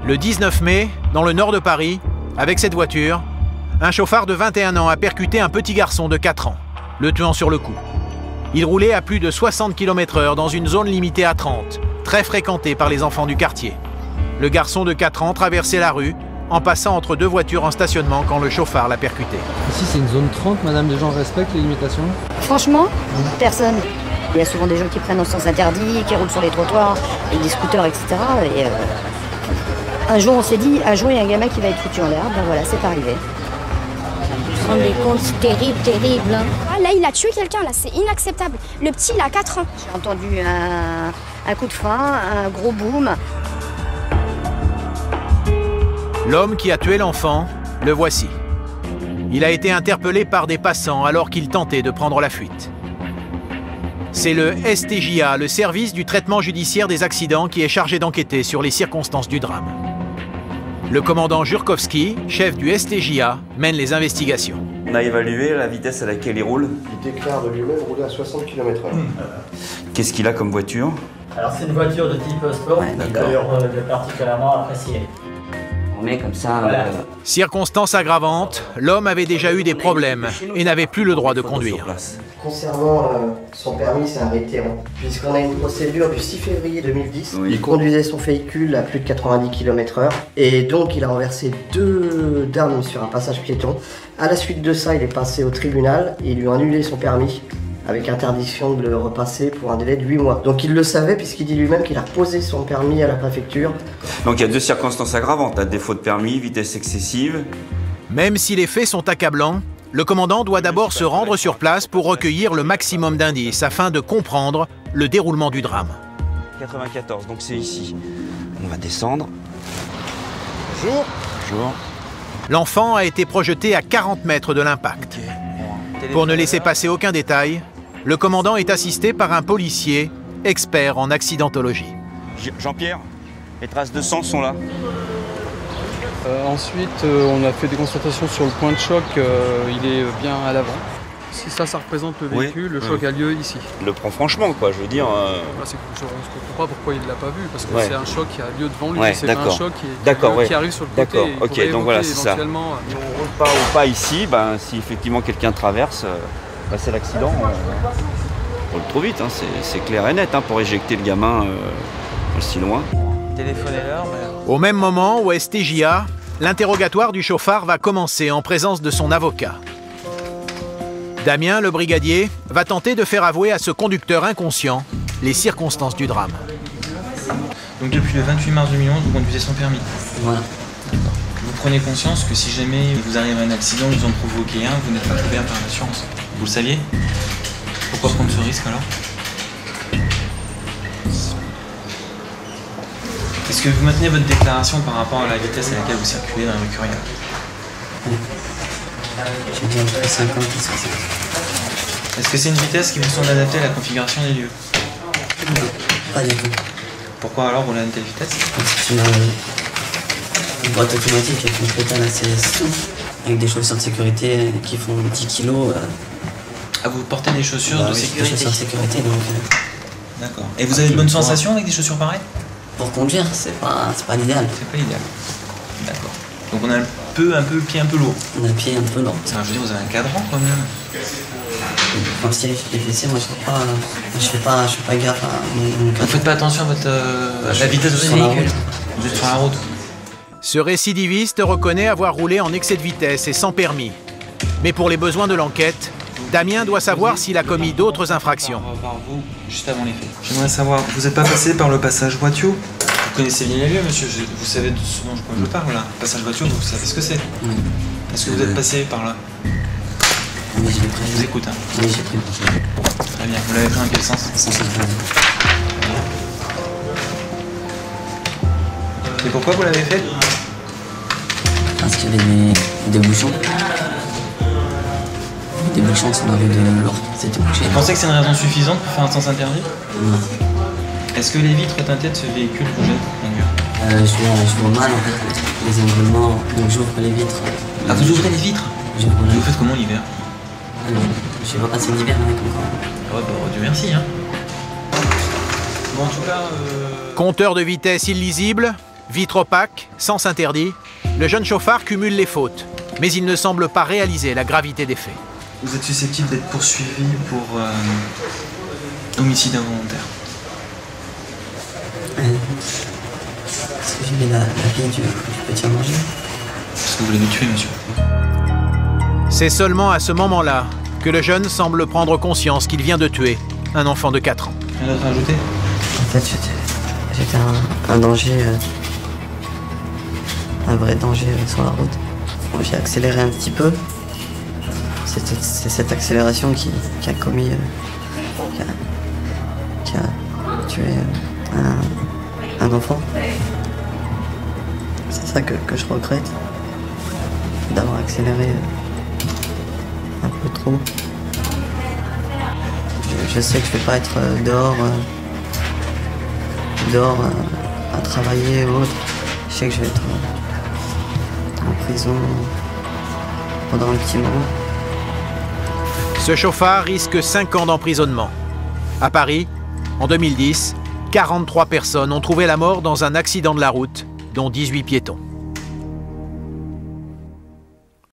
Le 19 mai, dans le nord de Paris, avec cette voiture, un chauffard de 21 ans a percuté un petit garçon de 4 ans, le tuant sur le coup. Il roulait à plus de 60 km/h dans une zone limitée à 30, très fréquentée par les enfants du quartier. Le garçon de 4 ans traversait la rue en passant entre deux voitures en stationnement quand le chauffard l'a percuté. Ici c'est une zone 30, madame, les gens respectent les limitations? Franchement, personne. Il y a souvent des gens qui prennent en sens interdit, qui roulent sur les trottoirs, avec des scooters, etc. Et un jour on s'est dit, un jour il y a un gamin qui va être foutu en l'air, ben voilà, c'est arrivé. On est compte, c'est terrible, terrible. Hein. Ah, là, il a tué quelqu'un, là, c'est inacceptable. Le petit, il a 4 ans. J'ai entendu un coup de frein, un gros boom. L'homme qui a tué l'enfant, le voici. Il a été interpellé par des passants alors qu'il tentait de prendre la fuite. C'est le STJA, le service du traitement judiciaire des accidents, qui est chargé d'enquêter sur les circonstances du drame. Le commandant Jurkowski, chef du STJA, mène les investigations. On a évalué la vitesse à laquelle il roule. Il déclare de lui-même rouler à 60 km/h. Qu'est-ce qu'il a comme voiture? Alors c'est une voiture de type sport, qui d'ailleurs est particulièrement appréciée. On met comme ça... Voilà. Circonstance aggravante, l'homme avait déjà eu des problèmes et n'avait plus le droit de conduire. Concernant son permis, c'est un réitérant. Puisqu'on a une procédure du 6 février 2010, Oui. il conduisait son véhicule à plus de 90 km/h et donc il a renversé 2 dames sur un passage piéton. À la suite de ça, il est passé au tribunal et ils lui ont annulé son permis avec interdiction de le repasser pour un délai de 8 mois. Donc il le savait puisqu'il dit lui-même qu'il a reposé son permis à la préfecture. Donc il y a 2 circonstances aggravantes, défaut de permis, vitesse excessive. Même si les faits sont accablants, le commandant doit d'abord se rendre sur place pour recueillir le maximum d'indices afin de comprendre le déroulement du drame. 94, donc c'est ici. On va descendre. Bonjour. Bonjour. L'enfant a été projeté à 40 mètres de l'impact. Pour ne laisser passer aucun détail, le commandant est assisté par un policier, expert en accidentologie. Jean-Pierre, les traces de sang sont là. Ensuite, on a fait des constatations sur le point de choc, il est bien à l'avant. Si ça représente le véhicule, le choc a lieu ici. Il le prend franchement, quoi, je veux dire. On ne comprend pas pourquoi il ne l'a pas vu, parce que c'est un choc qui a lieu devant lui, c'est pas un choc qui arrive sur le côté. D'accord, ok, donc voilà, c'est ça. Si on ne roule pas ou pas ici, si effectivement quelqu'un traverse, c'est l'accident. On le trouve vite, hein, c'est clair et net, pour éjecter le gamin aussi loin. Téléphonez-leur, mais... Au même moment, au STJA, l'interrogatoire du chauffard va commencer en présence de son avocat. Damien, le brigadier, va tenter de faire avouer à ce conducteur inconscient les circonstances du drame. Donc depuis le 28 mars 2011, vous conduisez sans permis. Voilà. Vous prenez conscience que si jamais vous arrive un accident, vous en provoquez un, vous n'êtes pas couvert par l'assurance. Vous le saviez? Pourquoi prendre ce risque alors? Est-ce que vous maintenez votre déclaration par rapport à la vitesse à laquelle vous circulez dans la rue Curia? J'ai dit entre 50 et 60. Est-ce que c'est une vitesse qui vous semble adaptée à la configuration des lieux? Non, pas du tout. Pourquoi alors rouler à une telle vitesse? C'est une boîte automatique avec une pétale assez souple, avec des chaussures de sécurité qui font 10 kilos. Ah, vous portez des chaussures de sécurité? Des chaussures de sécurité, donc... D'accord. Et vous avez de bonnes sensations avec des chaussures pareilles? Pour conduire, c'est pas l'idéal. C'est pas l'idéal. D'accord. Donc on a un peu le pied un peu lourd. On a le pied un peu lourd. Ça, je veux dire, vous avez un cadran quand même. Quand si les fessiers, moi je fais pas gaffe à mon cadran. Vous faites pas attention à la vitesse de votre véhicule. Vous êtes sur la route. Ce récidiviste reconnaît avoir roulé en excès de vitesse et sans permis. Mais pour les besoins de l'enquête, Damien doit savoir s'il a commis d'autres infractions. Par vous, juste avant les faits. J'aimerais savoir, vous n'êtes pas passé par le passage Boitio? Vous connaissez bien les lieux, monsieur, vous savez de ce dont je parle là. Passage Boitio, vous savez ce que c'est? Est-ce que vous êtes passé par là? Oui, j'ai pris. Je vous écoute. Oui, j'ai pris. Très bien, vous l'avez pris dans quel sens? Et pourquoi vous l'avez fait? Parce qu'il y avait des bouchons. Des bouchons sur la rue de l'Or. C'était bouché. Vous pensez que c'est une raison suffisante pour faire un sens interdit? Non. Est-ce que les vitres teintées de ce véhicule vous gênent pour conduire? Je vois mal en fait les environnements, donc j'ouvre les vitres. Ah, vous ouvrez les vitres? Vous faites comment l'hiver? Je vais pas passer l'hiver avec encore. Ah ouais, bah Dieu merci, hein. Bon, en tout cas... Compteur de vitesse illisible, Vitre opaque, sens interdit, le jeune chauffard cumule les fautes, mais il ne semble pas réaliser la gravité des faits. Vous êtes susceptible d'être poursuivi pour homicide involontaire. Parce que j'ai mis la vie du petit à manger. Parce que vous l'avez tué, monsieur. C'est seulement à ce moment-là que le jeune semble prendre conscience qu'il vient de tuer un enfant de 4 ans. Rien d'autre à ajouter? En fait, j'étais un danger, un vrai danger sur la route. Bon, j'ai accéléré un petit peu. C'est cette accélération qui a commis, qui a tué un enfant. C'est ça que je regrette, d'avoir accéléré un peu trop. Je sais que je vais pas être dehors à travailler ou autre. Je sais que je vais être en prison pendant un petit moment. Ce chauffard risque 5 ans d'emprisonnement. À Paris, en 2010, 43 personnes ont trouvé la mort dans un accident de la route, dont 18 piétons.